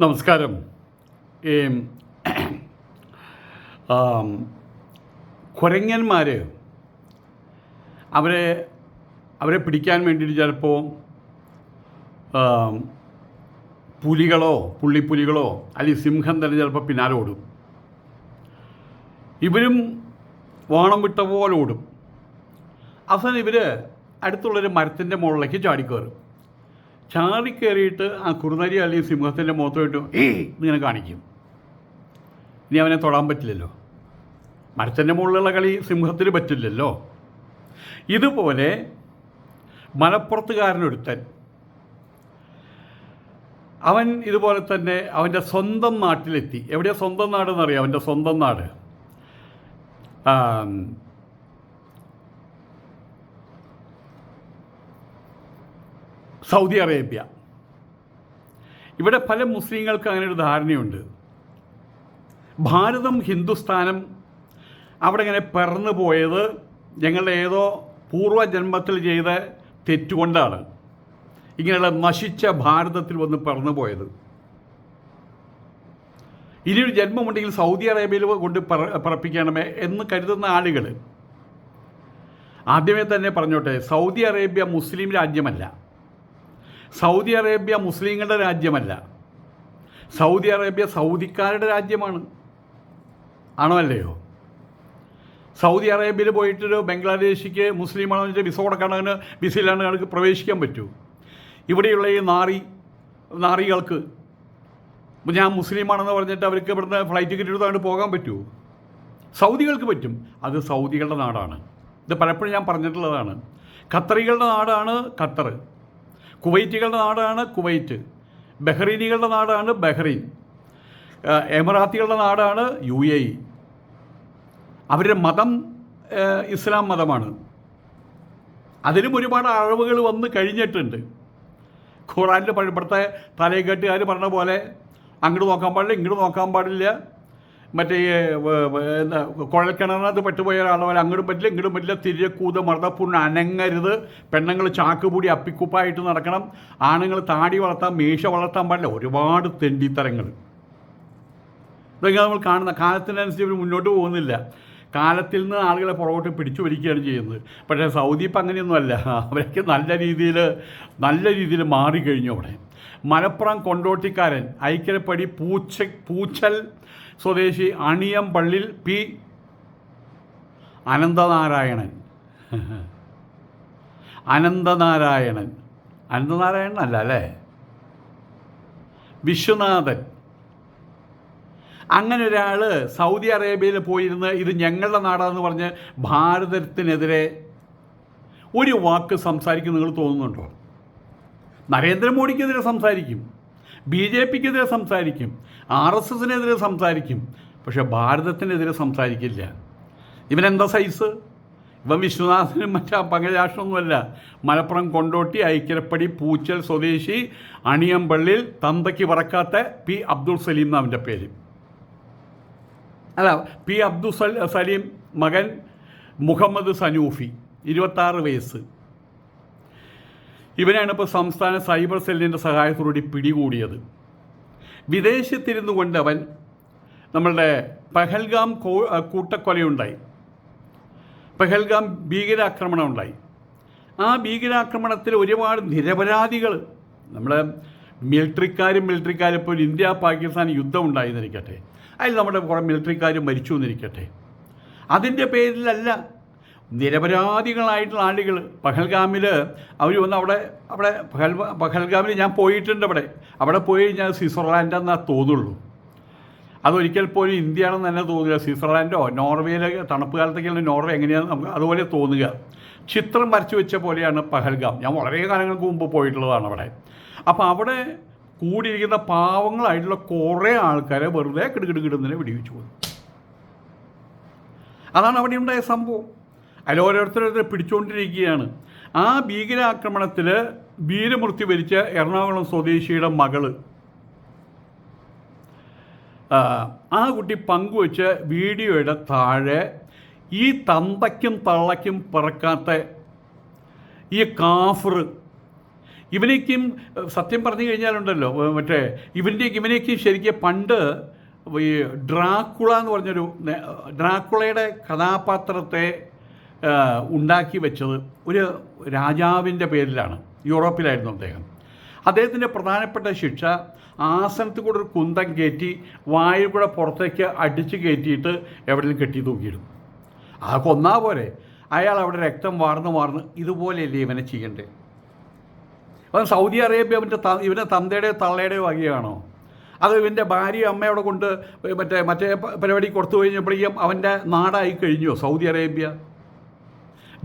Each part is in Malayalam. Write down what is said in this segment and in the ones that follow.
നമസ്കാരം. ഈ കുരങ്ങന്മാർ അവരെ അവരെ പിടിക്കാൻ വേണ്ടിയിട്ട് ചിലപ്പോൾ പുലികളോ പുള്ളിപ്പുലികളോ അല്ലെങ്കിൽ സിംഹം തന്നെ ചിലപ്പോൾ പിന്നാലെ ഓടും. ഇവരും വാണം വിട്ട പോലെ ഓടും. അവസാനം ഇവർ അടുത്തുള്ളൊരു മരത്തിൻ്റെ മുകളിലേക്ക് ചാടിക്കയറും. ചാടിക്കയറിയിട്ട് ആ കുറുനരി അല്ലെങ്കിൽ സിംഹത്തിൻ്റെ മുഖത്തോട്ട് ഇങ്ങനെ കാണിക്കും. ഇനി അവനെ തൊടാൻ പറ്റില്ലല്ലോ. മരത്തിൻ്റെ മുകളിലുള്ള കളി സിംഹത്തിന് പറ്റില്ലല്ലോ. ഇതുപോലെ മലപ്പുറത്തുകാരനൊരുത്തൻ, അവൻ ഇതുപോലെ തന്നെ അവൻ്റെ സ്വന്തം നാട്ടിലെത്തി. എവിടെയാണ് സ്വന്തം നാടെന്നറിയാം? അവൻ്റെ സ്വന്തം നാട് സൗദി അറേബ്യ. ഇവിടെ പല മുസ്ലിങ്ങൾക്ക് അങ്ങനെ ഒരു ധാരണയുണ്ട്. ഭാരതം ഹിന്ദുസ്ഥാനം അവിടെ ഇങ്ങനെ പിറന്നു പോയത് ഞങ്ങളുടെ ഏതോ പൂർവ്വജന്മത്തിൽ ചെയ്ത തെറ്റുകൊണ്ടാണ് ഇങ്ങനെയുള്ള നശിച്ച ഭാരതത്തിൽ വന്ന് പിറന്നു പോയത്. ഇനിയൊരു ജന്മമുണ്ടെങ്കിൽ സൗദി അറേബ്യയിൽ കൊണ്ട് പറപ്പിക്കണമേ എന്ന് കരുതുന്ന ആളുകൾ ആദ്യമേ തന്നെ പറഞ്ഞോട്ടെ, സൗദി അറേബ്യ മുസ്ലിം രാജ്യമല്ല. സൗദി അറേബ്യ മുസ്ലിങ്ങളുടെ രാജ്യമല്ല. സൗദി അറേബ്യ സൗദിക്കാരുടെ രാജ്യമാണ്. ആണോ അല്ലയോ? സൗദി അറേബ്യയിൽ പോയിട്ടൊരു ബംഗ്ലാദേശിക്ക് മുസ്ലിമാണോ എന്ന് വെച്ചാൽ വിസ കൊടുക്കണതിന് വിസയിലാണ് ഞങ്ങൾക്ക് പ്രവേശിക്കാൻ പറ്റൂ. ഇവിടെയുള്ള ഈ നാറികൾക്ക് ഞാൻ മുസ്ലിമാണെന്ന് പറഞ്ഞിട്ട് അവർക്ക് ഇവിടുന്ന് ഫ്ലൈറ്റ് ടിക്കറ്റ് എടുത്തുകൊണ്ട് പോകാൻ പറ്റുമോ? സൗദികൾക്ക് പറ്റും. അത് സൗദികളുടെ നാടാണ്. ഇത് പലപ്പോഴും ഞാൻ പറഞ്ഞിട്ടുള്ളതാണ്. ഖത്തറികളുടെ നാടാണ് ഖത്തർ. കുവൈറ്റുകളുടെ നാടാണ് കുവൈറ്റ്. ബഹ്റൈനികളുടെ നാടാണ് ബഹ്റൈൻ. എമിറാത്തികളുടെ നാടാണ് UAE. അവരുടെ മതം ഇസ്ലാം മതമാണ്. അതിലും ഒരുപാട് അളവുകൾ വന്ന് കഴിഞ്ഞിട്ടുണ്ട്. ഖുറാനിൽ ഇവിടുത്തെ തലയെക്കെട്ടുകാർ പറഞ്ഞ പോലെ അങ്ങോട്ട് നോക്കാൻ പാടില്ല, ഇങ്ങോട്ട് നോക്കാൻ പാടില്ല, മറ്റേ കുഴൽക്കിണറിനകത്ത് പെട്ടുപോയ ഒരാളെ പോലെ അങ്ങോട്ടും പറ്റില്ല ഇങ്ങോട്ടും പറ്റില്ല, തിരികൂത മർദ്ദപ്പുണ്ണ് അനങ്ങരുത്, പെണ്ണുങ്ങൾ ചാക്കുപൂടി അപ്പിക്കുപ്പായിട്ട് നടക്കണം, ആണുങ്ങൾ താടി വളർത്താൻ മീശ വളർത്താൻ പാടില്ല, ഒരുപാട് തെണ്ടിത്തരങ്ങൾ. ഇതൊക്കെ നമ്മൾ കാണുന്ന കാലത്തിനനുസരിച്ച് ഇവർ മുന്നോട്ട് പോകുന്നില്ല. കാലത്തിൽ നിന്ന് ആളുകളെ പുറകോട്ട് പിടിച്ചു വലിക്കുകയാണ് ചെയ്യുന്നത്. പക്ഷേ സൗദി ഇപ്പം അങ്ങനെയൊന്നുമല്ല. അവരൊക്കെ നല്ല രീതിയിൽ മാറിക്കഴിഞ്ഞു. അവിടെ മലപ്പുറം കൊണ്ടോട്ടിക്കാരൻ ഐക്കരപ്പടി പൂച്ചൽ സ്വദേശി അണിയമ്പള്ളിൽ പി അനന്തനാരായണൻ അല്ല അല്ലേ, വിശ്വനാഥൻ, അങ്ങനെ ഒരാൾ സൗദി അറേബ്യയിൽ പോയിരുന്ന് ഇത് ഞങ്ങളുടെ നാടാണെന്ന് പറഞ്ഞ് ഭാരതത്തിനെതിരെ ഒരു വാക്ക് സംസാരിക്കും നിങ്ങൾ തോന്നുന്നുണ്ടോ? നരേന്ദ്രമോദിക്കെതിരെ സംസാരിക്കും, BJPക്കെതിരെ സംസാരിക്കും, RSSനെതിരെ സംസാരിക്കും, പക്ഷെ ഭാരതത്തിനെതിരെ സംസാരിക്കില്ല. ഇവനെന്താ സൈസ്? ഇവൻ വിശ്വനാഥനും മറ്റാ പങ്കജാക്ഷമൊന്നുമല്ല. മലപ്പുറം കൊണ്ടോട്ടി ഐക്കരപ്പടി പൂച്ചൽ സ്വദേശി അണിയമ്പള്ളിൽ തന്തയ്ക്ക് പറക്കാത്ത പി അബ്ദുൾ സലീം എന്നാണ് അവൻ്റെ പേര്. അല്ല, പി അബ്ദുൾ സലീം മകൻ മുഹമ്മദ് സനൂഫി, 26 വയസ്സ്. ഇവനാണ് ഇപ്പോൾ സംസ്ഥാന സൈബർ സെല്ലിൻ്റെ സഹായത്തോടുകൂടി പിടികൂടിയത്. വിദേശത്തിരുന്നു കൊണ്ട് അവൻ നമ്മളുടെ പഹൽഗാം കൂട്ടക്കൊലയുണ്ടായി, പഹൽഗാം ഭീകരാക്രമണം ഉണ്ടായി. ആ ഭീകരാക്രമണത്തിൽ ഒരുപാട് നിരപരാധികൾ, നമ്മുടെ മിലിറ്ററിക്കാരും ഇപ്പോൾ ഇന്ത്യ പാകിസ്ഥാൻ യുദ്ധം ഉണ്ടായിരുന്നിരിക്കട്ടെ, അതിൽ നമ്മുടെ കുറേ മിലിറ്ററിക്കാർ മരിച്ചു എന്നിരിക്കട്ടെ, അതിൻ്റെ പേരിലല്ല, നിരപരാധികളായിട്ടുള്ള ആളുകൾ പഹൽഗാമിൽ അവർ വന്ന് അവിടെ പഹൽഗാമിൽ ഞാൻ പോയിട്ടുണ്ട്. അവിടെ പോയി കഴിഞ്ഞാൽ സ്വിറ്റ്സർലാൻഡ് എന്നാ തോന്നുള്ളൂ. അതൊരിക്കൽ പോലും ഇന്ത്യ ആണെന്ന് തന്നെ തോന്നുക. സ്വിറ്റ്സർലാൻഡോ നോർവേയിലെ തണുപ്പ് കാലത്തേക്കുള്ള നോർവേ എങ്ങനെയാണ് നമുക്ക് അതുപോലെ തോന്നുക. ചിത്രം വരച്ചു വെച്ച പോലെയാണ് പഹൽഗാം. ഞാൻ വളരെ കാലങ്ങൾക്ക് മുമ്പ് പോയിട്ടുള്ളതാണ് അവിടെ. അപ്പോൾ അവിടെ കൂടിയിരിക്കുന്ന പാവങ്ങളായിട്ടുള്ള കുറേ ആൾക്കാരെ വെറുതെ കിടുകിടുകിടുന്നതിനെ വെടിവെച്ചു പോകും. അതാണ് അവിടെ ഉണ്ടായ സംഭവം. അതിൽ ഓരോരുത്തരെ പിടിച്ചുകൊണ്ടിരിക്കുകയാണ്. ആ ഭീകരാക്രമണത്തിൽ വീരമൃത്യു വരിച്ച എറണാകുളം സ്വദേശിയുടെ മകള്, ആ കുട്ടി പങ്കുവെച്ച വീഡിയോയുടെ താഴെ ഈ തന്തയ്ക്കും തള്ളയ്ക്കും പിറക്കാത്ത ഈ കാഫർ ഇവനേക്കും സത്യം പറഞ്ഞു കഴിഞ്ഞാലുണ്ടല്ലോ മറ്റേ ഇവനേക്കും ശരിക്കും പണ്ട് ഈ ഡ്രാക്കുള എന്ന് പറഞ്ഞൊരു ഡ്രാക്കുളയുടെ കഥാപാത്രത്തെ ഉണ്ടാക്കി വെച്ചത് ഒരു രാജാവിൻ്റെ പേരിലാണ്. യൂറോപ്പിലായിരുന്നു അദ്ദേഹത്തിൻ്റെ പ്രധാനപ്പെട്ട ശിക്ഷ ആസനത്തിൽ കൂടെ ഒരു കുന്തം കയറ്റി വായിൽ കൂടെ പുറത്തേക്ക് അടിച്ച് കയറ്റിയിട്ട് എവിടെയും കെട്ടി തൂക്കിയിടും. ആ കൊന്നാ പോരെ, അയാൾ അവിടെ രക്തം വാർന്ന് ഇതുപോലെയല്ലേ ഇവനെ ചെയ്യണ്ടേ? അത് സൗദി അറേബ്യ ഇവൻ്റെ തന്തയുടെയോ തള്ളയുടെയോ വകയാണോ? അത് ഇവൻ്റെ ഭാര്യയും അമ്മയോടെ കൊണ്ട് മറ്റേ പരിപാടി കൊടുത്തു കഴിഞ്ഞപ്പോഴേക്കും അവൻ്റെ നാടായി കഴിഞ്ഞോ സൗദി അറേബ്യ?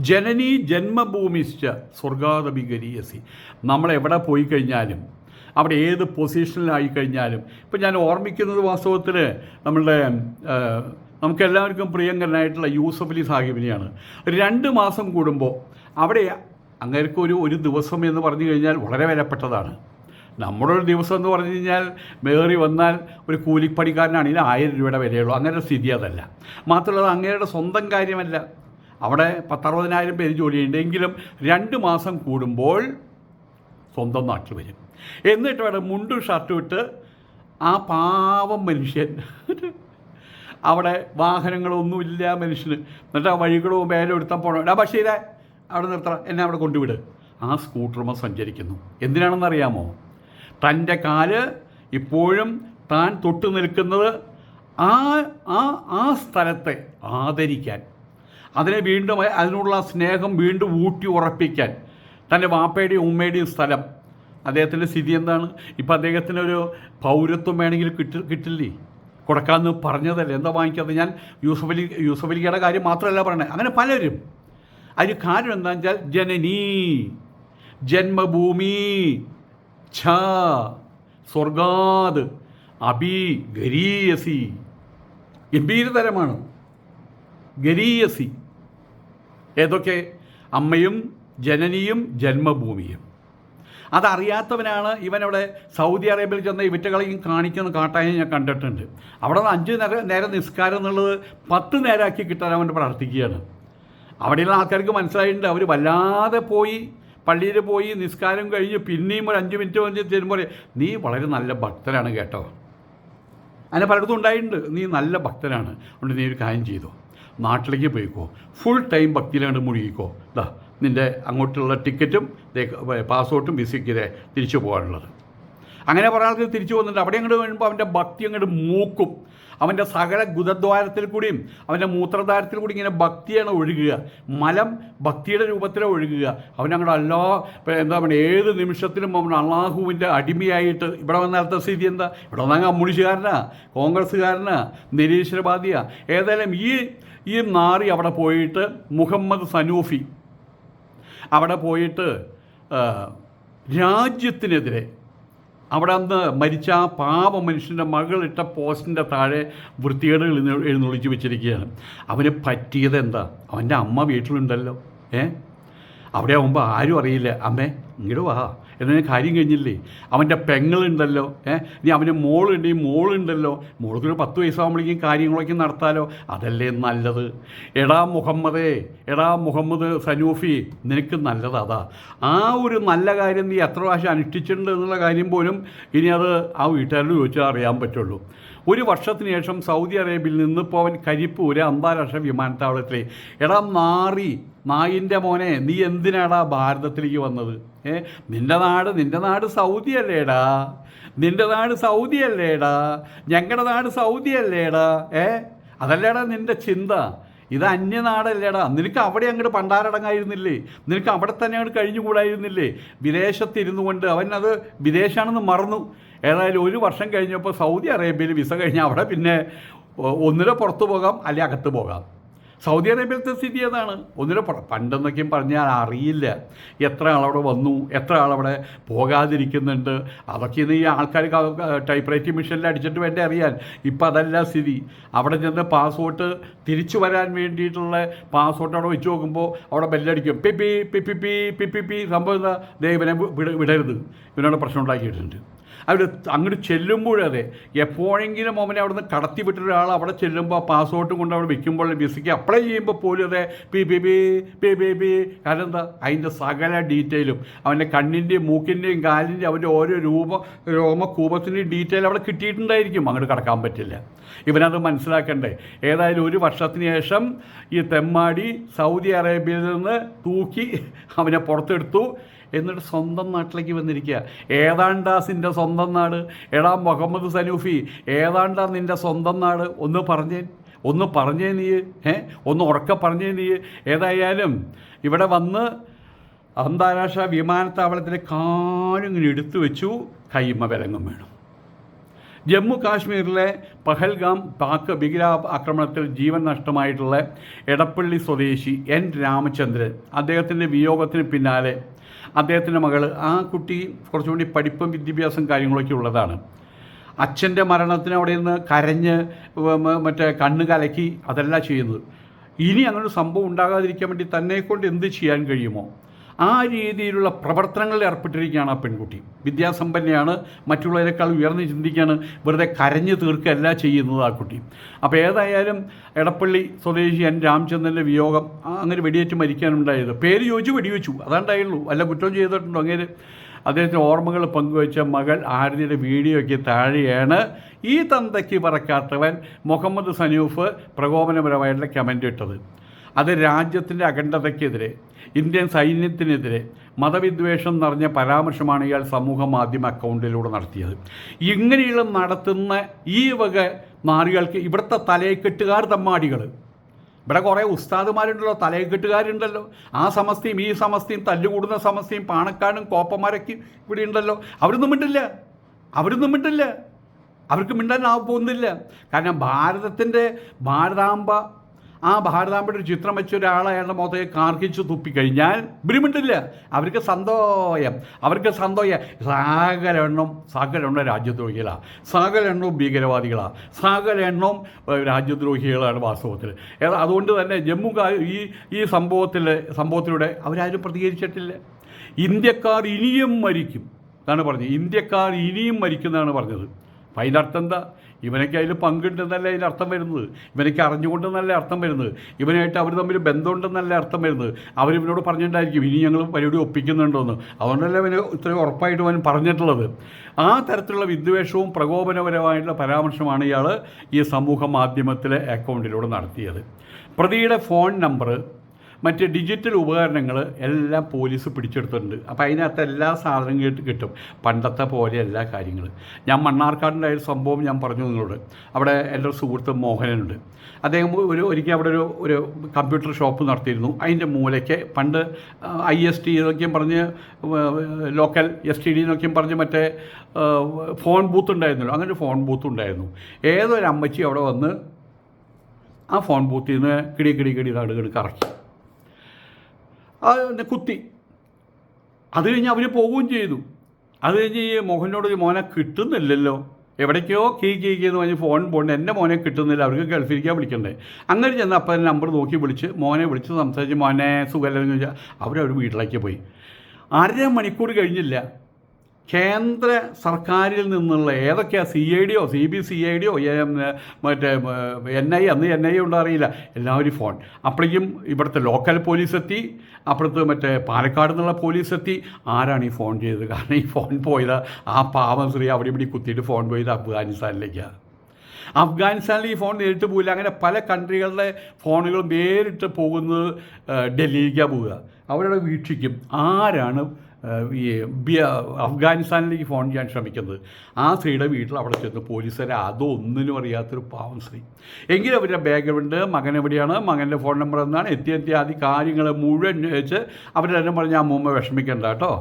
ജനനി ജന്മഭൂമിശ്ച സ്വർഗാദപിഗരീയസി. നമ്മളെവിടെ പോയി കഴിഞ്ഞാലും അവിടെ ഏത് പൊസിഷനിലായി കഴിഞ്ഞാലും ഇപ്പം ഞാൻ ഓർമ്മിക്കുന്നത് വാസ്തവത്തിൽ നമ്മളുടെ നമുക്കെല്ലാവർക്കും പ്രിയങ്കരനായിട്ടുള്ള യൂസഫ് അലി സാഹിബിനെയാണ്. 2 മാസം കൂടുമ്പോൾ അവിടെ അങ്ങേർക്ക് ഒരു ദിവസം എന്ന് പറഞ്ഞു കഴിഞ്ഞാൽ വളരെ വിലപ്പെട്ടതാണ്. നമ്മുടെ ഒരു ദിവസം എന്ന് പറഞ്ഞു കഴിഞ്ഞാൽ മേറി വന്നാൽ ഒരു കൂലിപ്പണിക്കാരനാണെങ്കിൽ 1000 രൂപയുടെ വിലയുള്ളൂ. അങ്ങനെ സ്ഥിതി അതല്ല. മാത്രമല്ല അങ്ങേരുടെ സ്വന്തം കാര്യമല്ല, അവിടെ 10-60,000 പേര് ജോലിയുണ്ട്. എങ്കിലും 2 മാസം കൂടുമ്പോൾ സ്വന്തം നാട്ടിൽ വരും. എന്നിട്ട് വേണം മുണ്ടും ഷർട്ടും ഇട്ട് ആ പാവം മനുഷ്യൻ, അവിടെ വാഹനങ്ങളൊന്നുമില്ല മനുഷ്യന്, എന്നിട്ട് ആ വഴികളോ മേലെ എടുത്താൽ പോകണം. ബഷീരെ അവിടെ നിർത്തണം, എന്നെ അവിടെ കൊണ്ടുവിട്. ആ സ്കൂട്ടറുമ സഞ്ചരിക്കുന്നു. എന്തിനാണെന്നറിയാമോ? തൻ്റെ കാല് ഇപ്പോഴും താൻ തൊട്ടു നിൽക്കുന്നത് ആ സ്ഥലത്തെ ആദരിക്കാൻ, അതിനെ വീണ്ടും അതിനുള്ള സ്നേഹം വീണ്ടും ഊട്ടി ഉറപ്പിക്കാൻ. തൻ്റെ വാപ്പയുടെയും ഉമ്മയുടെയും സ്ഥലം. അദ്ദേഹത്തിൻ്റെ സ്ഥിതി എന്താണ്? ഇപ്പം അദ്ദേഹത്തിനൊരു പൗരത്വം വേണമെങ്കിൽ കിട്ടില്ലേ? കൊടുക്കാമെന്ന് പറഞ്ഞതല്ലേ, എന്താ വാങ്ങിക്കാതെ? ഞാൻ യൂസഫ് അലിയുടെ കാര്യം മാത്രമല്ല പറയണത്, അങ്ങനെ പലരും. അതിന് കാരണം എന്താണെന്ന് വെച്ചാൽ ജനനീ ജന്മഭൂമി ഛ സ്വർഗാത് അഭി ഗരീയസി. ഗംഭീരതരമാണ് ഗരീയസി. ഏതൊക്കെ? അമ്മയും ജനനിയും ജന്മഭൂമിയും. അതറിയാത്തവനാണ് ഇവനവിടെ സൗദി അറേബ്യയിൽ ചെന്ന ഇവറ്റകളെയും കാണിക്കുന്ന കാട്ടായും ഞാൻ കണ്ടിട്ടുണ്ട്. അവിടെ നിന്ന് 5 നേരം നിസ്കാരം എന്നുള്ളത് 10 നേരമാക്കി കിട്ടാൻ അവൻ പ്രാർത്ഥിക്കുകയാണ്. അവിടെയുള്ള ആൾക്കാർക്ക് മനസ്സിലായിട്ടുണ്ട്. അവർ വല്ലാതെ പോയി പള്ളിയിൽ പോയി നിസ്കാരം കഴിഞ്ഞ് പിന്നെയും ഒരു 5 മിനിറ്റ് വന്ന് തരുമ്പോൾ നീ വളരെ നല്ല ഭക്തനാണ് കേട്ടോ. അങ്ങനെ പലയിടത്തും ഉണ്ടായിട്ടുണ്ട്. നീ നല്ല ഭക്തനാണ്, അതുകൊണ്ട് നീ ഒരു കാര്യം ചെയ്തോ, നാട്ടിലേക്ക് പോയിക്കോ, ഫുൾ ടൈം ഭക്തിയിലാണ്ട് മുഴുകിക്കോ. ഇതാ നിൻ്റെ അങ്ങോട്ടുള്ള ടിക്കറ്റും പാസ്പോർട്ടും വിസയ്ക്ക് തിരിച്ചു പോകാനുള്ളത്. അങ്ങനെ കുറേ ആൾക്ക് തിരിച്ചു പോകുന്നുണ്ട്. അവിടെ അങ്ങോട്ട് വരുമ്പോൾ അവൻ്റെ ഭക്തി അങ്ങോട്ട് മൂക്കും. അവൻ്റെ സകല ഗുദദ്വാരത്തിൽ കൂടിയും അവൻ്റെ മൂത്രദ്വാരത്തിൽ കൂടി ഇങ്ങനെ ഭക്തിയാണ് ഒഴുകുക. മലം ഭക്തിയുടെ രൂപത്തിലാണ് ഒഴുകുക. അവനങ്ങോട്ട് എന്താ പറയുക, ഏത് നിമിഷത്തിലും അവൻ അള്ളാഹുവിൻ്റെ അടിമയായിട്ട്. ഇവിടെ വന്നാലത്തെ സ്ഥിതി എന്താ? ഇവിടെ വന്നാൽ കമ്മ്യൂണിസ്റ്റുകാരനാ, കോൺഗ്രസ്സുകാരനാ, നിരീശ്വരവാദിയാ. ഏതായാലും ഈ നാറി അവിടെ പോയിട്ട് മുഹമ്മദ് സനൂഫി അവിടെ പോയിട്ട് രാജ്യത്തിനെതിരെ അവിടെ അന്ന് മരിച്ച ആ പാവ മനുഷ്യൻ്റെ മകളിട്ട പോസ്റ്റിൻ്റെ താഴെ വൃത്തികേടുകൾ എഴുന്നള്ളിച്ച് വെച്ചിരിക്കുകയാണ്. അവന് പറ്റിയത് എന്താ? അവൻ്റെ അമ്മ വീട്ടിലുണ്ടല്ലോ. അവിടെ ആകുമ്പോൾ ആരും അറിയില്ല. അമ്മേ ഇങ്ങോട്ട് വാ എന്നതിന് കാര്യം കഴിഞ്ഞില്ലേ? അവൻ്റെ പെങ്ങളുണ്ടല്ലോ. ഇനി അവന് മോളുണ്ടല്ലോ. മോൾക്കൊരു 10 വയസ്സാകുമ്പോഴേക്കും കാര്യങ്ങളൊക്കെ നടത്താലോ. അതല്ലേ നല്ലത്? എടാ മുഹമ്മദ് സനൂഫി, നിനക്ക് നല്ലത് അതാ. ആ ഒരു നല്ല കാര്യം നീ എത്ര പ്രാവശ്യം അനുഷ്ഠിച്ചിട്ടുണ്ട് എന്നുള്ള കാര്യം പോലും ഇനി അത് ആ വീട്ടുകാരോട് ചോദിച്ചാൽ അറിയാൻ പറ്റുള്ളൂ. 1 വർഷത്തിന് ശേഷം സൗദി അറേബ്യയിൽ നിന്ന് ഇപ്പോൾ അവൻ കരിപ്പൂര് അന്താരാഷ്ട്ര വിമാനത്താവളത്തിൽ, എടാ നായിൻ്റെ മോനെ, നീ എന്തിനാടാ ഭാരതത്തിലേക്ക് വന്നത്? നിൻ്റെ നാട് സൗദി അല്ലേടാ, നിൻ്റെ നാട് സൗദി അല്ലേടാ, ഞങ്ങളുടെ നാട് സൗദി അല്ലേടാ. അതല്ലേടാ നിൻ്റെ ചിന്ത? ഇത് അന്യനാടല്ലേടാ. നിനക്ക് അവിടെ അങ്ങോട്ട് പണ്ടാരടങ്ങായിരുന്നില്ലേ? നിനക്ക് അവിടെ തന്നെ അങ്ങോട്ട് കഴിഞ്ഞുകൂടായിരുന്നില്ലേ? വിദേശത്തിരുന്നു കൊണ്ട് അവനത് വിദേശമാണെന്ന് മറന്നു. ഏതായാലും 1 വർഷം കഴിഞ്ഞപ്പോൾ സൗദി അറേബ്യയിൽ വിസ കഴിഞ്ഞാൽ അവിടെ പിന്നെ ഒന്നിലെ പുറത്തു പോകാം, അല്ലെങ്കിൽ അകത്ത് പോകാം. സൗദി അറേബ്യയിലത്തെ സ്ഥിതി ഏതാണ്? ഒന്നിലെ പണ്ടെന്നൊക്കെയും പറഞ്ഞാൽ അറിയില്ല എത്ര ആളവിടെ വന്നു, എത്ര ആളവിടെ പോകാതിരിക്കുന്നുണ്ട്. അതൊക്കെ ഇന്ന് ഈ ആൾക്കാർ ടൈപ്പ് റൈറ്റിംഗ് മെഷീനിൽ അടിച്ചിട്ട് വേണ്ടേ അറിയാൻ. ഇപ്പം അതല്ല സ്ഥിതി. അവിടെ ചെന്ന് പാസ്പോർട്ട് തിരിച്ചു വരാൻ വേണ്ടിയിട്ടുള്ള പാസ്പോർട്ട് അവിടെ വെച്ച് നോക്കുമ്പോൾ അവിടെ ബെല്ലടിക്കും. പിപ്പി സംഭവം എന്താ? ഇവനെ വിടരുത്, ഇവനോട് പ്രശ്നം ഉണ്ടാക്കിയിട്ടുണ്ട്. അവർ അങ്ങോട്ട് ചെല്ലുമ്പോഴതെ എപ്പോഴെങ്കിലും അവനെ അവിടെ നിന്ന് കടത്തി വിട്ടൊരാൾ അവിടെ ചെല്ലുമ്പോൾ ആ പാസ്പോർട്ടും കൊണ്ട് അവിടെ വെക്കുമ്പോൾ വിസയ്ക്ക് അപ്ലൈ ചെയ്യുമ്പോൾ പോലും അതെ P B B P B B. കാരണം എന്താ, അതിൻ്റെ സകല ഡീറ്റെയിലും അവൻ്റെ കണ്ണിൻ്റെയും മൂക്കിൻ്റെയും കാലിൻ്റെയും അവൻ്റെ ഓരോ രോമകൂപത്തിൻ്റെയും ഡീറ്റെയിൽ അവിടെ കിട്ടിയിട്ടുണ്ടായിരിക്കും. അങ്ങോട്ട് കടക്കാൻ പറ്റില്ല. ഇവനത് മനസ്സിലാക്കണ്ടേ. ഏതായാലും ഒരു വർഷത്തിന് ശേഷം ഈ തെമ്മാടി സൗദി അറേബ്യയിൽ നിന്ന് തൂക്കി അവനെ പുറത്തെടുത്തു. എന്നിട്ട് സ്വന്തം നാട്ടിലേക്ക് വന്നിരിക്കുക. ഏതാണ്ടാ നിൻ്റെ സ്വന്തം നാട്? എടാ മുഹമ്മദ് സനൂഫി, ഏതാണ്ടാ നിൻ്റെ സ്വന്തം നാട്? ഒന്ന് പറഞ്ഞേ നീ, ഒന്ന് ഉറക്കെ പറഞ്ഞേ നീ. ഏതായാലും ഇവിടെ വന്ന് അന്താരാഷ്ട്ര വിമാനത്താവളത്തിലെ കാലിങ്ങനെ എടുത്തു വെച്ചു, കൈമ വിലങ്ങും വീണു. ജമ്മു കാശ്മീരിലെ പഹൽഗാം പാക് ഭീകരാക്രമണത്തിൽ ജീവൻ നഷ്ടമായിട്ടുള്ള എടപ്പള്ളി സ്വദേശി എൻ രാമചന്ദ്രൻ, അദ്ദേഹത്തിൻ്റെ വിയോഗത്തിന് പിന്നാലെ അദ്ദേഹത്തിൻ്റെ മകൾ, ആ കുട്ടി കുറച്ചുകൂടി പഠിപ്പും വിദ്യാഭ്യാസം കാര്യങ്ങളൊക്കെ ഉള്ളതാണ്. അച്ഛൻ്റെ മരണത്തിന് അവിടെ നിന്ന് കരഞ്ഞ് മറ്റേ കണ്ണ് കലക്കി അതല്ല ചെയ്യുന്നത്. ഇനി അങ്ങനെ സംഭവം ഉണ്ടാകാതിരിക്കാൻ വേണ്ടി തന്നെക്കൊണ്ട് എന്ത് ചെയ്യാൻ കഴിയുമോ ആ രീതിയിലുള്ള പ്രവർത്തനങ്ങളിൽ ഏർപ്പെട്ടിരിക്കുകയാണ് ആ പെൺകുട്ടി. വിദ്യാസമ്പന്നയാണ്, മറ്റുള്ളവരെക്കാൾ ഉയർന്ന് ചിന്തിക്കുകയാണ്, വെറുതെ കരഞ്ഞു തീർക്കുകയല്ല ചെയ്യുന്നത് ആ കുട്ടി. അപ്പോൾ ഏതായാലും എടപ്പള്ളി സ്വദേശി എൻ രാമചന്ദ്രൻ്റെ വിയോഗം, അങ്ങനെ വെടിയേറ്റ് മരിക്കാനുണ്ടായത്. പേര് ചോദിച്ചു വെടിവെച്ചു, അതാണ്ടായുള്ളൂ. വല്ല കുറ്റം ചെയ്തിട്ടുണ്ടോ? അങ്ങനെ അദ്ദേഹത്തിൻ്റെ ഓർമ്മകൾ പങ്കുവച്ച മകൾ ആരതിയുടെ വീഡിയോയ്ക്ക് താഴെയാണ് ഈ തന്തയ്ക്ക് പറക്കാത്തവൻ മുഹമ്മദ് സനൂഫ് പ്രകോപനപരമായിട്ടുള്ള കമൻ്റ് ഇട്ടത്. അത് രാജ്യത്തിൻ്റെ അഖണ്ഡതയ്ക്കെതിരെ, ഇന്ത്യൻ സൈന്യത്തിനെതിരെ മതവിദ്വേഷം നിറഞ്ഞ പരാമർശമാണ് ഇയാൾ സമൂഹ മാധ്യമ അക്കൗണ്ടിലൂടെ നടത്തിയത്. ഇങ്ങനെയുള്ള നടത്തുന്ന ഈ വക നാറികൾക്ക് ഇവിടുത്തെ തലയെക്കെട്ടുകാർ തമ്മാടികൾ, ഇവിടെ കുറേ ഉസ്താദുമാരുണ്ടല്ലോ, തലയെക്കെട്ടുകാരുണ്ടല്ലോ, ആ സമസ്തയും ഈ സമസ്തയും തല്ലുകൂടുന്ന സമസ്തയും പാണക്കാടും കോപ്പന്മാരൊക്കെ ഇവിടെ ഉണ്ടല്ലോ. അവരൊന്നും മിണ്ടില്ല. അവർക്ക് മിണ്ടാൻ പോകുന്നില്ല. കാരണം ഭാരതാംബ, ആ ഭാരതാംബയുടെ ഒരു ചിത്രം വെച്ച ഒരാൾ അയാളുടെ മുഖത്തെ കാർക്കിച്ച് തുപ്പിക്കഴിഞ്ഞാൽ ഇവരുമിണ്ടില്ല. അവർക്ക് സന്തോഷം. സകലെണ്ണം രാജ്യദ്രോഹികളാണ്, സകലെണ്ണവും ഭീകരവാദികളാണ്, സകലെണ്ണവും രാജ്യദ്രോഹികളാണ് വാസ്തവത്തിൽ. അതുകൊണ്ട് തന്നെ ഈ സംഭവത്തിലൂടെ അവരാരും പ്രതികരിച്ചിട്ടില്ല. ഇന്ത്യക്കാർ ഇനിയും മരിക്കും എന്നാണ് പറഞ്ഞത്. ഇന്ത്യക്കാർ ഇനിയും മരിക്കും എന്നാണ് പറഞ്ഞത്. അപ്പം അതിൻ്റെ അർത്ഥം എന്താ? ഇവനൊക്കെ അതിൽ പങ്കുണ്ടെന്നല്ല അതിൻ്റെ അർത്ഥം വരുന്നത്. ഇവനൊക്കെ അറിഞ്ഞുകൊണ്ടെന്നല്ല അർത്ഥം വരുന്നത്. ഇവനായിട്ട് അവർ തമ്മിൽ ബന്ധമുണ്ടെന്നല്ല അർത്ഥം വരുന്നത്. അവരിവനോട് പറഞ്ഞിട്ടുണ്ടായിരിക്കും ഇനി ഞങ്ങൾ പരിപാടി ഒപ്പിക്കുന്നുണ്ടോയെന്ന്. അതുകൊണ്ടല്ല ഇവന് ഇത്രയും ഉറപ്പായിട്ട് അവൻ പറഞ്ഞിട്ടുള്ളത്. ആ തരത്തിലുള്ള വിദ്വേഷവും പ്രകോപനപരമായിട്ടുള്ള പരാമർശമാണ് ഇയാൾ ഈ സമൂഹ മാധ്യമത്തിലെ അക്കൗണ്ടിലൂടെ നടത്തിയത്. പ്രതിയുടെ ഫോൺ നമ്പർ, മറ്റ് ഡിജിറ്റൽ ഉപകരണങ്ങൾ എല്ലാം പോലീസ് പിടിച്ചെടുത്തിട്ടുണ്ട്. അപ്പോൾ അതിനകത്ത് എല്ലാ സാധനങ്ങളും കിട്ടും. പണ്ടത്തെ പോലെ എല്ലാ കാര്യങ്ങൾ. ഞാൻ മണ്ണാർക്കാടിൻ്റെ ഒരു സംഭവം ഞാൻ പറഞ്ഞു നിങ്ങളോട്. അവിടെ എൻ്റെ ഒരു സുഹൃത്ത് മോഹനനുണ്ട്. അദ്ദേഹം ഒരിക്കൽ അവിടെ ഒരു കമ്പ്യൂട്ടർ ഷോപ്പ് നടത്തിയിരുന്നു. അതിൻ്റെ മൂലയ്ക്ക് പണ്ട് IST എന്നൊക്കെയും പറഞ്ഞ്, ലോക്കൽ STD എന്നൊക്കെയും പറഞ്ഞ് മറ്റേ ഫോൺ ബൂത്ത് ഉണ്ടായിരുന്നല്ലോ. അങ്ങനെ ഫോൺ ബൂത്ത് ഉണ്ടായിരുന്നു. ഏതൊരു അമ്മച്ചി അവിടെ വന്ന് ആ ഫോൺ ബൂത്തിൽ നിന്ന് കിടി നടുകട് കറക്കി അത് കുത്തി. അത് കഴിഞ്ഞ് അവർ പോവുകയും ചെയ്തു. അത് കഴിഞ്ഞ് ഈ മോഹനോട് മോനെ കിട്ടുന്നില്ലല്ലോ, എവിടേക്കോ കീ എന്ന് പറഞ്ഞ് ഫോൺ പോകണ്ട, എൻ്റെ മോനെ കിട്ടുന്നില്ല, അവർക്ക് ഗൾഫിലേക്കാണ് വിളിക്കണ്ടേ. അങ്ങനെ ചെന്ന് അപ്പം നമ്പർ നോക്കി മോനെ വിളിച്ച് സംസാരിച്ച് മോനെ സുഖമല്ലെന്ന് ചോദിച്ചാൽ അവർ വീട്ടിലേക്ക് പോയി. 1/2 മണിക്കൂർ കഴിഞ്ഞില്ല, കേന്ദ്ര സർക്കാരിൽ നിന്നുള്ള ഏതൊക്കെയാണ് CIDയോ CBCIDയോ മറ്റേ NI, അന്ന് NI ഉണ്ടോ അറിയില്ല, എല്ലാവരും ഫോൺ. അപ്പോഴേക്കും ഇവിടുത്തെ ലോക്കൽ പോലീസ് എത്തി, അപ്പുറത്ത് മറ്റേ പാലക്കാട് നിന്നുള്ള പോലീസ് എത്തി. ആരാണ് ഈ ഫോൺ ചെയ്തത്? കാരണം ഈ ഫോൺ പോയത് ആ പാവം സ്ത്രീ അവിടെ ഇവിടെ കുത്തിയിട്ട് ഫോൺ പോയത് അഫ്ഗാനിസ്ഥാനിലേക്കാണ്. അഫ്ഗാനിസ്ഥാനിൽ ഈ ഫോൺ നേരിട്ട് പോകില്ല. അങ്ങനെ പല കൺട്രികളുടെ ഫോണുകളും നേരിട്ട് പോകുന്നത് ഡൽഹിയിലേക്കാണ് പോവുക. അവരവിടെ വീക്ഷിക്കും ആരാണ് ഈ അഫ്ഗാനിസ്ഥാനിലേക്ക് ഫോൺ ചെയ്യാൻ ശ്രമിക്കുന്നത്. ആ സ്ത്രീയുടെ വീട്ടിൽ അവിടെ ചെന്ന് പോലീസുകാരെ അതൊന്നിനും അറിയാത്തൊരു പാവം സ്ത്രീ. എങ്കിലും അവരുടെ ബാക്ക്ഗ്രൗണ്ട്, മകൻ എവിടെയാണ്, മകൻ്റെ ഫോൺ നമ്പർ എന്നാണ്, എത്തിയാദ്യ കാര്യങ്ങൾ മുഴുവൻ വെച്ച് അവരെല്ലാം പറഞ്ഞ് അമ്മൂമ്മ വിഷമിക്കണ്ട കേട്ടോ,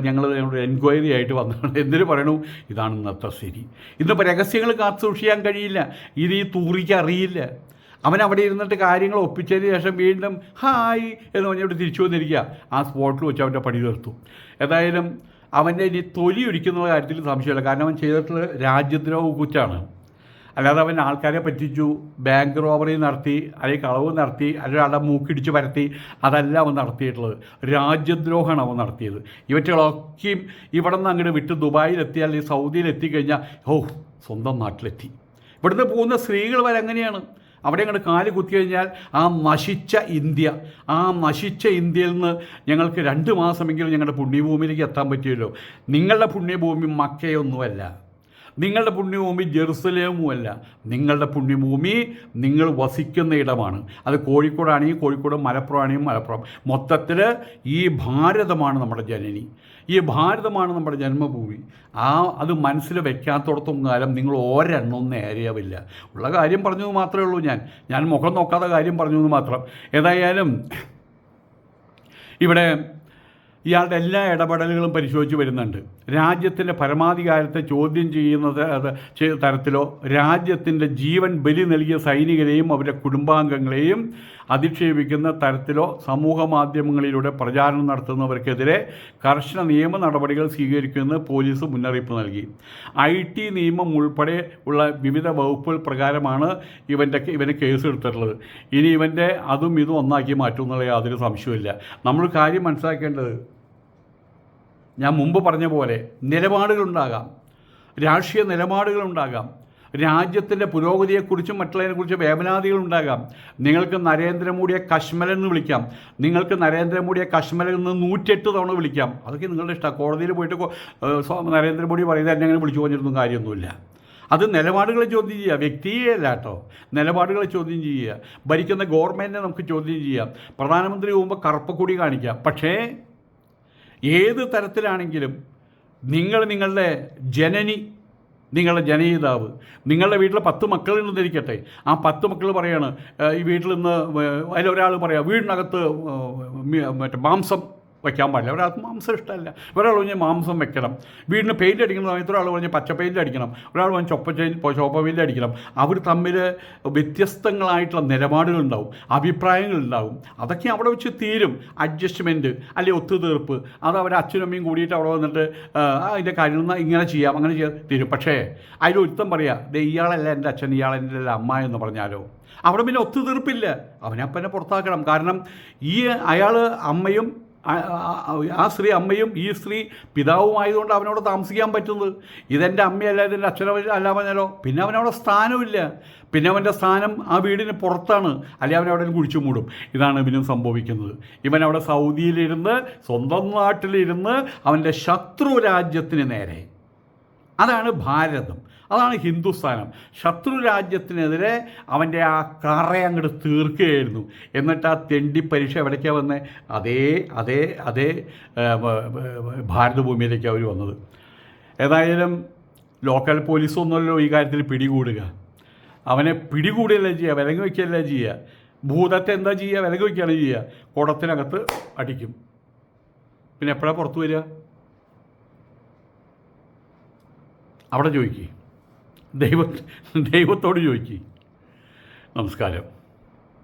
ഞങ്ങൾ എൻക്വയറി ആയിട്ട് വന്നതാണ്. എന്തിനു പറയണു? ഇതാണ് ഇന്നത്തെ സ്ഥിതി. ഇന്നിപ്പോൾ രഹസ്യങ്ങൾ കാത്തു സൂക്ഷിക്കാൻ കഴിയില്ല. ഇത് ഈ തൂറിക്ക് അറിയില്ല. അവൻ അവിടെ ഇരുന്നിട്ട് കാര്യങ്ങൾ ഒപ്പിച്ചതിന് ശേഷം വീണ്ടും ഹായ് എന്ന് പറഞ്ഞിട്ട് തിരിച്ചു വന്നിരിക്കുക. ആ സ്പോട്ടിൽ വെച്ച് അവൻ്റെ പണി തീർത്തു. ഏതായാലും അവൻ്റെ ഇനി തൊലി ഒരിക്കുന്ന കാര്യത്തിൽ സംശയമില്ല. കാരണം അവൻ ചെയ്തിട്ടുള്ള രാജ്യദ്രോഹ കുറ്റാണ്. അല്ലാതെ അവൻ ആൾക്കാരെ പറ്റിച്ചു, ബാങ്ക് റോബറി നടത്തി, അല്ലെങ്കിൽ കളവ് നടത്തി, അല്ലെങ്കിൽ ആളുടെ മൂക്കിടിച്ച് പരത്തി, അതല്ല അവൻ നടത്തിയിട്ടുള്ളത്. രാജ്യദ്രോഹമാണ് അവൻ നടത്തിയത്. ഇവറ്റകളൊക്കെയും ഇവിടെ നിന്ന് അങ്ങോട്ട് വിട്ട് ദുബായിലെത്തി അല്ലെങ്കിൽ സൗദിയിൽ എത്തിക്കഴിഞ്ഞാൽ സ്വന്തം നാട്ടിലെത്തി. ഇവിടുന്ന് പോകുന്ന സ്ത്രീകൾ വരെ അങ്ങനെയാണ്. അവിടെ അങ്ങോട്ട് കാല് കുത്തിക്കഴിഞ്ഞാൽ ആ നശിച്ച ഇന്ത്യയിൽ നിന്ന് ഞങ്ങൾക്ക് 2 മാസമെങ്കിലും ഞങ്ങളുടെ പുണ്യഭൂമിയിലേക്ക് എത്താൻ പറ്റുമല്ലോ. നിങ്ങളുടെ പുണ്യഭൂമി മക്കയൊന്നുമല്ല, നിങ്ങളുടെ പുണ്യഭൂമി ജെറുസലേമുമല്ല. നിങ്ങളുടെ പുണ്യഭൂമി നിങ്ങൾ വസിക്കുന്ന ഇടമാണ്. അത് കോഴിക്കോടാണെങ്കിൽ കോഴിക്കോട്, മലപ്പുറം ആണെങ്കിൽ മലപ്പുറം. മൊത്തത്തിൽ ഈ ഭാരതമാണ് നമ്മുടെ ജനനി, ഈ ഭാരതമാണ് നമ്മുടെ ജന്മഭൂമി. അത് മനസ്സിൽ വെക്കാത്തോടത്തോളം കാലം നിങ്ങൾ ഒരെണ്ണം നേരെയാവില്ല. ഉള്ള കാര്യം പറഞ്ഞത് മാത്രമേ ഉള്ളൂ. ഞാൻ മുഖം നോക്കാതെ കാര്യം പറഞ്ഞു എന്ന് മാത്രം. ഏതായാലും ഇവിടെ ഇയാളുടെ എല്ലാ ഇടപെടലുകളും പരിശോധിച്ച് വരുന്നുണ്ട്. രാജ്യത്തിൻ്റെ പരമാധികാരത്തെ ചോദ്യം ചെയ്യുന്നത് തരത്തിലോ, രാജ്യത്തിൻ്റെ ജീവൻ ബലി നൽകിയ സൈനികരെയും അവരുടെ കുടുംബാംഗങ്ങളെയും അധിക്ഷേപിക്കുന്ന തരത്തിലോ സമൂഹ മാധ്യമങ്ങളിലൂടെ പ്രചാരണം നടത്തുന്നവർക്കെതിരെ കർശന നിയമ നടപടികൾ സ്വീകരിക്കുമെന്ന് പോലീസ് മുന്നറിയിപ്പ് നൽകി. IT നിയമം ഉൾപ്പെടെ ഉള്ള വിവിധ വകുപ്പുകൾ പ്രകാരമാണ് ഇവന് കേസ് എടുത്തിട്ടുള്ളത്. ഇനി ഇവൻ്റെ അതും ഇതും ഒന്നാക്കി മാറ്റുമെന്നുള്ള യാതൊരു സംശയവുമില്ല. നമ്മൾ കാര്യം മനസ്സിലാക്കേണ്ടത്, ഞാൻ മുമ്പ് പറഞ്ഞ പോലെ നിലപാടുകളുണ്ടാകാം, രാഷ്ട്രീയ നിലപാടുകളുണ്ടാകാം, രാജ്യത്തിൻ്റെ പുരോഗതിയെക്കുറിച്ചും മറ്റുള്ളതിനെക്കുറിച്ചും വേവനാദികളുണ്ടാകാം. നിങ്ങൾക്ക് നരേന്ദ്രമോദിയെ കശ്മലെന്ന് വിളിക്കാം, നിങ്ങൾക്ക് നരേന്ദ്രമോദിയെ കശ്മലിൽ നിന്ന് 108 തവണ വിളിക്കാം. അതൊക്കെ നിങ്ങളുടെ ഇഷ്ടമാണ്. കോടതിയിൽ പോയിട്ട് നരേന്ദ്രമോദി പറയുന്നത് എന്നെ അങ്ങനെ വിളിച്ചു പറഞ്ഞിട്ടൊന്നും കാര്യമൊന്നുമില്ല. അത് നിലപാടുകളെ ചോദ്യം ചെയ്യുക, വ്യക്തിയല്ല കേട്ടോ. നിലപാടുകളെ ചോദ്യം ചെയ്യുക. ഭരിക്കുന്ന ഗവൺമെൻറ്റിനെ നമുക്ക് ചോദ്യം ചെയ്യാം. പ്രധാനമന്ത്രി പോകുമ്പോൾ കറുപ്പക്കൊടി കാണിക്കാം. പക്ഷേ ഏത് തരത്തിലാണെങ്കിലും നിങ്ങളുടെ ജനനി, നിങ്ങളുടെ ജനയിതാവ്, നിങ്ങളുടെ വീട്ടിൽ 10 മക്കളുണ്ടെന്നിരിക്കട്ടെ. ആ 10 മക്കൾ പറയാണ്, ഈ വീട്ടിൽ നിന്ന് അതിലൊരാൾ പറയാം വീടിനകത്ത് മാംസം വയ്ക്കാൻ പാടില്ല. ഒരാൾക്ക് മാംസം ഇഷ്ടമല്ല. ഒരാൾ പറഞ്ഞ് മാംസം വെക്കണം. വീടിന് പെയിൻ്റ് അടിക്കുന്ന സമയത്ത് ഒരാൾ പറഞ്ഞ് പച്ച പെയിൻ്റ് അടിക്കണം, ഒരാൾ പറഞ്ഞ് ചോപ്പ പെയിൻ്റ് അടിക്കണം. അവർ തമ്മിൽ വ്യത്യസ്തങ്ങളായിട്ടുള്ള നിലപാടുകളുണ്ടാവും, അഭിപ്രായങ്ങളുണ്ടാവും. അതൊക്കെ അവിടെ വെച്ച് തീരും. അഡ്ജസ്റ്റ്മെൻറ്റ് അല്ലെങ്കിൽ ഒത്തുതീർപ്പ്, അത് അവരുടെ അച്ഛനും അമ്മയും കൂടിയിട്ട് അവിടെ വന്നിട്ട് അതിൻ്റെ കാര്യങ്ങൾ ഇങ്ങനെ ചെയ്യാം, അങ്ങനെ ചെയ്യാൻ തീരും. പക്ഷേ അതിലൊരുത്തം പറയാം, ഇയാളല്ല എൻ്റെ അച്ഛൻ, ഇയാളെൻ്റെ അമ്മ എന്ന് പറഞ്ഞാലോ അവിടെ പിന്നെ ഒത്തുതീർപ്പില്ല. അവനപ്പനെ പുറത്താക്കണം. കാരണം അയാൾ അമ്മയും ആ സ്ത്രീ അമ്മയും ഈ സ്ത്രീ പിതാവുമായതുകൊണ്ട് അവനോട് താമസിക്കാൻ പറ്റുന്നത്. ഇതെൻ്റെ അമ്മയല്ല, ഇതെൻ്റെ അച്ഛനോ അല്ല പറഞ്ഞാലോ പിന്നെ അവനവിടെ സ്ഥാനമില്ല. പിന്നെ അവൻ്റെ സ്ഥാനം ആ വീടിന് പുറത്താണ്, അല്ലെങ്കിൽ അവനവിടെ കുഴിച്ചു മൂടും. ഇതാണ് ഇവനും സംഭവിക്കുന്നത്. ഇവൻ അവിടെ സൗദിയിലിരുന്ന്, സ്വന്തം നാട്ടിലിരുന്ന് അവൻ്റെ ശത്രു രാജ്യത്തിന് നേരെ, അതാണ് ഭാരതം, അതാണ് ഹിന്ദുസ്ഥാനം. ശത്രു രാജ്യത്തിനെതിരെ അവൻ്റെ ആ അങ്ങോട്ട് തീർക്കുകയായിരുന്നു. എന്നിട്ട് ആ തെണ്ടി പരീക്ഷ എവിടേക്കാണ് വന്നത്? അതേ ഭാരതഭൂമിയിലേക്കാണ് അവർ വന്നത്. ഏതായാലും ലോക്കൽ പോലീസൊന്നുമല്ലോ ഈ കാര്യത്തിൽ പിടികൂടുക. അവനെ പിടികൂടുകയല്ല ചെയ്യുക, വിലങ്ങ് വയ്ക്കുകയല്ല ചെയ്യുക. ഭൂതത്തെ എന്താ ചെയ്യുക? വിലങ്ങ് വയ്ക്കുകയാണ് ചെയ്യുക. കുടത്തിനകത്ത് അടിക്കും. പിന്നെ എപ്പോഴാണ് പുറത്തു വരിക? അവിടെ ചോദിക്കുക, ദൈവത്തോട് ചോദിക്കുക. നമസ്കാരം.